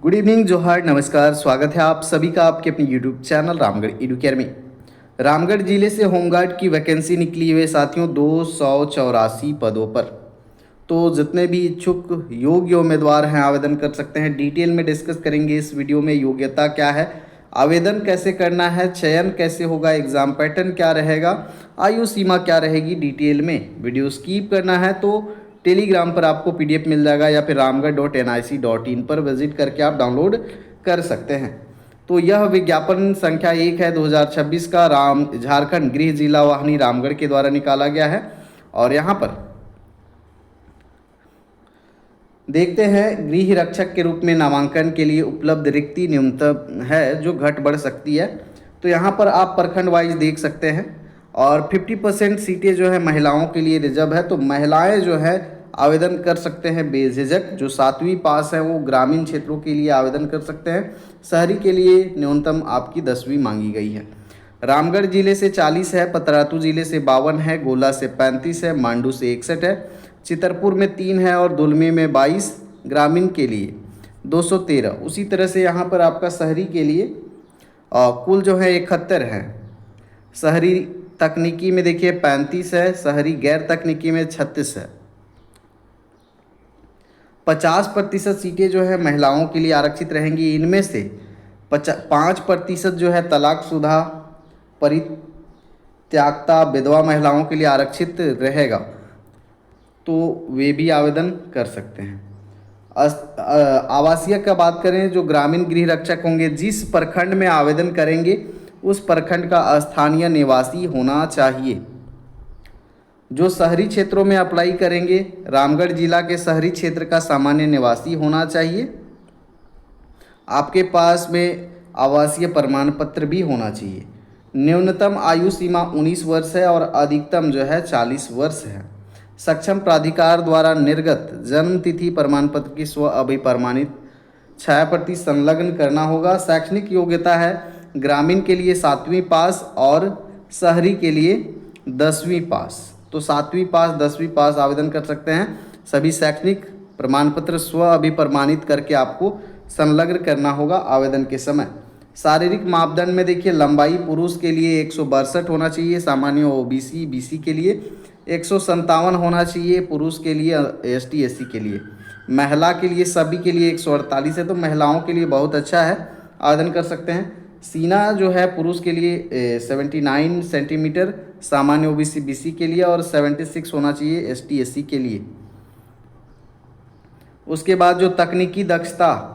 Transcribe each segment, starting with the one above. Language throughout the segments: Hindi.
गुड इवनिंग, जोहार, नमस्कार। स्वागत है आप सभी का आपके अपने यूट्यूब चैनल रामगढ़ एडुकेयर में। रामगढ़ जिले से होमगार्ड की वैकेंसी निकली हुई है साथियों 284 पदों पर। तो जितने भी इच्छुक योग्य उम्मीदवार हैं आवेदन कर सकते हैं। डिटेल में डिस्कस करेंगे इस वीडियो में। योग्यता क्या है, आवेदन कैसे करना है, चयन कैसे होगा, एग्ज़ाम पैटर्न क्या रहेगा, आयु सीमा क्या रहेगी, डिटेल में। वीडियो स्किप करना है तो टेलीग्राम पर आपको पीडीएफ मिल जाएगा या फिर ramgarh.nic.in पर विजिट करके आप डाउनलोड कर सकते हैं। तो यह विज्ञापन संख्या 1 है 2026 का, झारखंड गृह जिला वाहिनी रामगढ़ के द्वारा निकाला गया है। और यहाँ पर देखते हैं गृह रक्षक के रूप में नामांकन के लिए उपलब्ध रिक्ति न्यूनतम है जो घट बढ़ सकती है। तो यहाँ पर आप प्रखंड वाइज देख सकते हैं। और 50% सीटें जो है महिलाओं के लिए रिजर्व है। तो महिलाएं जो है आवेदन कर सकते हैं बेझिझक। जो 7वीं पास है वो ग्रामीण क्षेत्रों के लिए आवेदन कर सकते हैं। शहरी के लिए न्यूनतम आपकी 10वीं मांगी गई है। रामगढ़ जिले से 40 है, पतरातू जिले से 52 है, गोला से 35 है, मांडू से 61 है, चितरपुर में 3 है और दुलमी में 22, ग्रामीण के लिए 213। उसी तरह से यहाँ पर आपका शहरी के लिए कुल जो है 71 है। शहरी तकनीकी में देखिए 35 है, शहरी गैर तकनीकी में 36 है। 50% सीटें जो है महिलाओं के लिए आरक्षित रहेंगी। इनमें से 5% जो है तलाकशुदा, परित्यक्ता, विधवा महिलाओं के लिए आरक्षित रहेगा। तो वे भी आवेदन कर सकते हैं। आवासीय का बात करें, जो ग्रामीण गृह रक्षक होंगे जिस प्रखंड में आवेदन करेंगे उस प्रखंड का स्थानीय निवासी होना चाहिए। जो शहरी क्षेत्रों में अप्लाई करेंगे रामगढ़ जिला के शहरी क्षेत्र का सामान्य निवासी होना चाहिए। आपके पास में आवासीय प्रमाण पत्र भी होना चाहिए। न्यूनतम आयु सीमा 19 वर्ष है और अधिकतम जो है 40 वर्ष है। सक्षम प्राधिकार द्वारा निर्गत जन्म तिथि प्रमाण पत्र की स्व अभिप्रमाणित छायाप्रति संलग्न करना होगा। शैक्षणिक योग्यता है ग्रामीण के लिए 7वीं पास और शहरी के लिए 10वीं पास। तो 7वीं पास 10वीं पास आवेदन कर सकते हैं। सभी शैक्षणिक प्रमाण पत्र स्व अभिप्रमाणित करके आपको संलग्न करना होगा आवेदन के समय। शारीरिक मापदंड में देखिए लंबाई पुरुष के लिए 162 होना चाहिए, सामान्य ओबीसी बीसी के लिए 157 होना चाहिए, पुरुष के लिए एसटी एससी के लिए। महिला के लिए सभी के लिए 148 है। तो महिलाओं के लिए बहुत अच्छा है, आवेदन कर सकते हैं। सीना जो है पुरुष के लिए 79 सेंटीमीटर, सामान्य ओबीसी बीसी के लिए, और 76 होना चाहिए एसटी एससी के लिए। उसके बाद जो तकनीकी दक्षता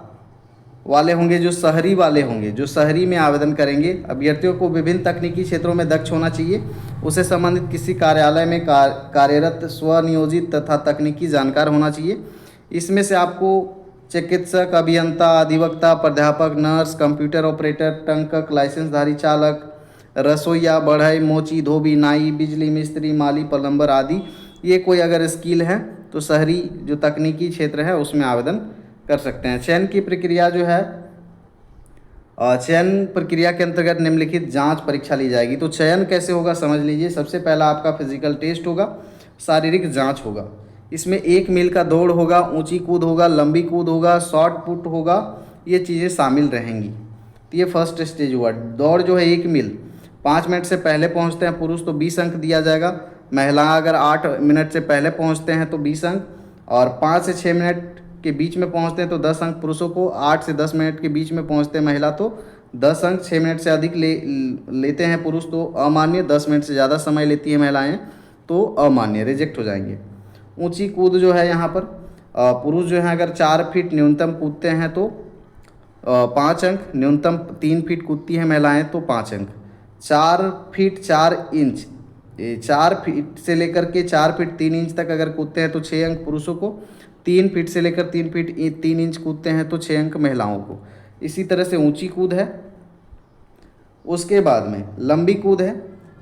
वाले होंगे, जो शहरी वाले होंगे, जो शहरी में आवेदन करेंगे, अभ्यर्थियों को विभिन्न तकनीकी क्षेत्रों में दक्ष होना चाहिए। उसे संबंधित किसी कार्यालय में कार्यरत स्वनियोजित तथा तकनीकी जानकार होना चाहिए। इसमें से आपको चिकित्सक, अभियंता, अधिवक्ता, प्राध्यापक, नर्स, कंप्यूटर ऑपरेटर, टंकक, लाइसेंसधारी चालक, रसोईया, बढ़ई, मोची, धोबी, नाई, बिजली मिस्त्री, माली, प्लम्बर आदि, ये कोई अगर स्किल है तो शहरी जो तकनीकी क्षेत्र है उसमें आवेदन कर सकते हैं। चयन की प्रक्रिया जो है, चयन प्रक्रिया के अंतर्गत निम्नलिखित जांच परीक्षा ली जाएगी। तो चयन कैसे होगा समझ लीजिए। सबसे पहला आपका फिजिकल टेस्ट होगा, शारीरिक जांच होगा। इसमें 1 मील का दौड़ होगा, ऊंची कूद होगा, लंबी कूद होगा, शॉर्ट पुट होगा, ये चीज़ें शामिल रहेंगी। तो ये फर्स्ट स्टेज हुआ। दौड़ जो है 1 मील 5 मिनट से पहले पहुंचते हैं पुरुष तो 20 अंक दिया जाएगा। महिला अगर 8 मिनट से पहले पहुंचते हैं तो 20 अंक, और 5 से 6 मिनट के बीच में पहुंचते हैं तो 10 अंक पुरुषों को, 8 से 10 मिनट के बीच में पहुंचते हैं महिला तो 10 अंक, 6 मिनट से अधिक लेते हैं पुरुष तो अमान्य, 10 मिनट से ज़्यादा समय लेती हैं महिलाएं तो अमान्य, रिजेक्ट हो जाएंगे। ऊंची कूद जो है यहाँ पर पुरुष जो है अगर 4 फीट न्यूनतम कूदते हैं तो 5 अंक, न्यूनतम 3 फीट कूदती हैं महिलाएं तो 5 अंक। 4 फीट 4 इंच, 4 फीट से लेकर के 4 फीट 3 इंच तक अगर कूदते हैं तो 6 अंक पुरुषों को। 3 फीट से लेकर 3 फीट 3 इंच कूदते हैं तो 6 अंक महिलाओं को। इसी तरह से ऊंची कूद है। उसके बाद में लंबी कूद है।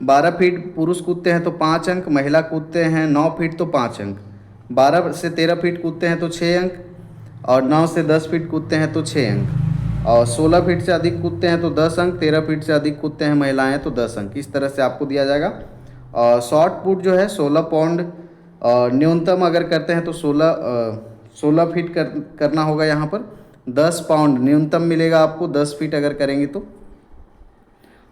12 फीट पुरुष कूदते हैं तो 5 अंक, महिला कूदते हैं 9 फीट तो 5 अंक। 12 से 13 फीट कूदते हैं तो 6 अंक, और 9 से 10 फीट कूदते हैं तो 6 अंक, और 16 फीट से अधिक कूदते हैं तो 10 अंक, 13 फीट से अधिक कूदते हैं महिलाएं तो 10 अंक। इस तरह से आपको दिया जाएगा। और शॉर्ट पुट जो है 16 पाउंड, न्यूनतम अगर करते हैं तो 16 फीट करना होगा यहाँ पर। 10 पाउंड न्यूनतम मिलेगा आपको, 10 फीट अगर करेंगे तो।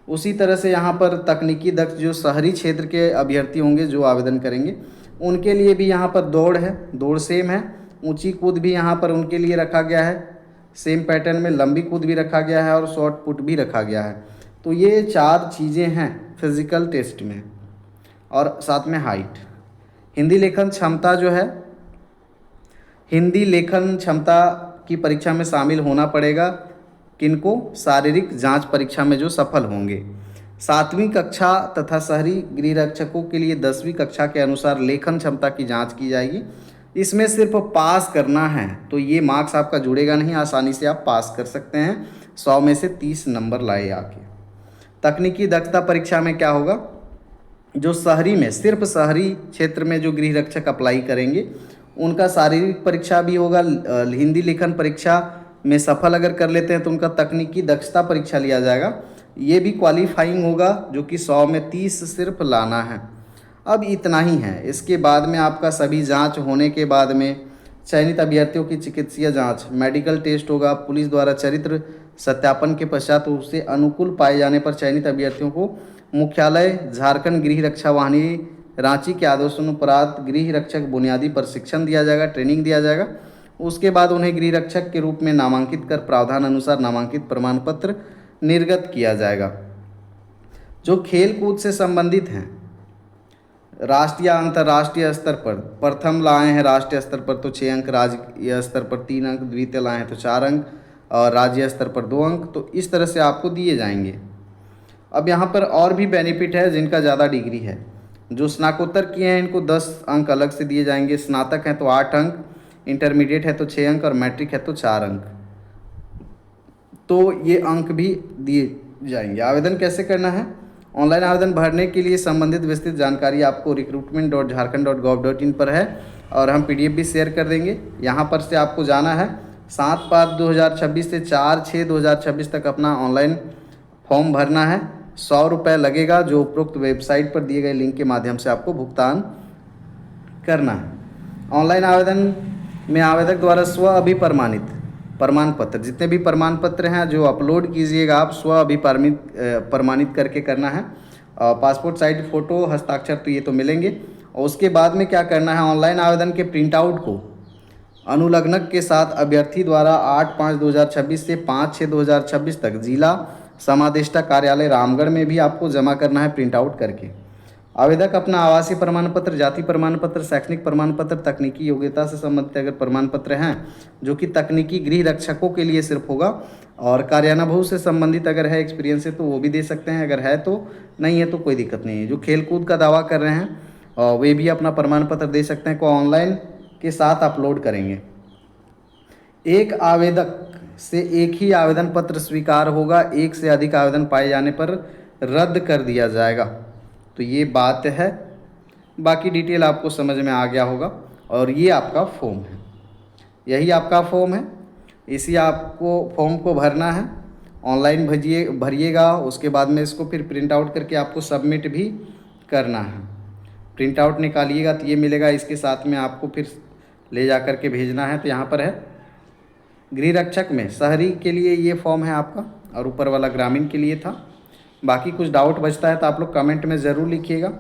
उसी तरह से यहाँ पर तकनीकी दक्ष जो शहरी क्षेत्र के अभ्यर्थी होंगे जो आवेदन करेंगे, उनके लिए भी यहाँ पर दौड़ है, दौड़ सेम है। ऊंची कूद भी यहाँ पर उनके लिए रखा गया है, सेम पैटर्न में लंबी कूद भी रखा गया है और शॉर्ट पुट भी रखा गया है। तो ये 4 चीज़ें हैं फिज़िकल टेस्ट में, और साथ में हाइट। हिंदी लेखन क्षमता जो है, हिंदी लेखन क्षमता की परीक्षा में शामिल होना पड़ेगा किनको? शारीरिक जांच परीक्षा में जो सफल होंगे। 7वीं कक्षा तथा शहरी गृह रक्षकों के लिए 10वीं कक्षा के अनुसार लेखन क्षमता की जांच की जाएगी। इसमें सिर्फ पास करना है, तो ये मार्क्स आपका जुड़ेगा नहीं, आसानी से आप पास कर सकते हैं 100 में से 30 नंबर लाए आके। तकनीकी दक्षता परीक्षा में क्या होगा? जो शहरी में, सिर्फ शहरी क्षेत्र में जो गृह रक्षक अप्लाई करेंगे उनका शारीरिक परीक्षा भी होगा। हिंदी लेखन परीक्षा में सफल अगर कर लेते हैं तो उनका तकनीकी दक्षता परीक्षा लिया जाएगा, ये भी क्वालिफाइंग होगा, जो कि 100 में 30 सिर्फ लाना है। अब इतना ही है। इसके बाद में आपका सभी जांच होने के बाद में चयनित अभ्यर्थियों की चिकित्सीय जांच, मेडिकल टेस्ट होगा। पुलिस द्वारा चरित्र सत्यापन के पश्चात उससे अनुकूल पाए जाने पर चयनित अभ्यर्थियों को मुख्यालय झारखंड गृह रक्षा वाहिनी रांची के आदेशानुसार गृह रक्षक बुनियादी प्रशिक्षण दिया जाएगा, ट्रेनिंग दिया जाएगा। उसके बाद उन्हें गृह रक्षक के रूप में नामांकित कर प्रावधान अनुसार नामांकित प्रमाण पत्र निर्गत किया जाएगा। जो खेल कूद से संबंधित हैं, राष्ट्रीय अंतर्राष्ट्रीय स्तर पर प्रथम लाए हैं राष्ट्रीय स्तर पर तो 6 अंक, राज्य स्तर पर 3 अंक, द्वितीय लाए हैं तो 4 अंक और राज्य स्तर पर 2 अंक। तो इस तरह से आपको दिए जाएंगे। अब यहाँ पर और भी बेनिफिट है जिनका ज़्यादा डिग्री है। जो स्नातकोत्तर किए हैं इनको 10 अंक अलग से दिए जाएंगे, स्नातक हैं तो 8 अंक, इंटरमीडिएट है तो 6 अंक और मैट्रिक है तो 4 अंक। तो ये अंक भी दिए जाएंगे। आवेदन कैसे करना है? ऑनलाइन आवेदन भरने के लिए संबंधित विस्तृत जानकारी आपको recruitment.jharkhand.gov.in पर है और हम PDF भी शेयर कर देंगे। यहाँ पर से आपको जाना है 7/5/2026 से 4/6/2026 तक अपना ऑनलाइन फॉर्म भरना है। 100 रुपये लगेगा, जो उपरोक्त वेबसाइट पर दिए गए लिंक के माध्यम से आपको भुगतान करना है। ऑनलाइन आवेदन में आवेदक द्वारा स्व अभिप्रमाणित प्रमाण पत्र, जितने भी प्रमाण पत्र हैं जो अपलोड कीजिएगा आप, स्व अभिप्रमाणित करके करना है। पासपोर्ट साइज फ़ोटो, हस्ताक्षर तो ये तो मिलेंगे। और उसके बाद में क्या करना है? ऑनलाइन आवेदन के प्रिंट आउट को अनुलग्नक के साथ अभ्यर्थी द्वारा 8/5/2026 से 5/6/2026 तक जिला समादेष्टा कार्यालय रामगढ़ में भी आपको जमा करना है प्रिंट आउट करके। आवेदक अपना आवासीय प्रमाण पत्र, जाति प्रमाण पत्र, शैक्षणिक प्रमाण पत्र, तकनीकी योग्यता से संबंधित अगर प्रमाण पत्र हैं जो कि तकनीकी गृह रक्षकों के लिए सिर्फ होगा, और कार्यानुभव से संबंधित अगर है, एक्सपीरियंस है तो वो भी दे सकते हैं, अगर है तो, नहीं है तो कोई दिक्कत नहीं है। जो खेल कूद का दावा कर रहे हैं वे भी अपना प्रमाण पत्र दे सकते हैं, को ऑनलाइन के साथ अपलोड करेंगे। एक आवेदक से एक ही आवेदन पत्र स्वीकार होगा, एक से अधिक आवेदन पाए जाने पर रद्द कर दिया जाएगा। तो ये बात है। बाकी डिटेल आपको समझ में आ गया होगा। और ये आपका फॉर्म है, यही आपका फॉर्म है। इसी आपको फॉर्म को भरना है, ऑनलाइन भरिएगा। उसके बाद में इसको फिर प्रिंट आउट करके आपको सबमिट भी करना है। प्रिंट आउट निकालिएगा तो ये मिलेगा, इसके साथ में आपको फिर ले जा कर के भेजना है। तो यहाँ पर है गृह रक्षक में शहरी के लिए ये फॉर्म है आपका, और ऊपर वाला ग्रामीण के लिए था। बाकी कुछ डाउट बचता है तो आप लोग कमेंट में ज़रूर लिखिएगा,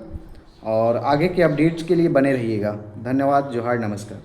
और आगे के अपडेट्स के लिए बने रहिएगा। धन्यवाद। जोहार, नमस्कार।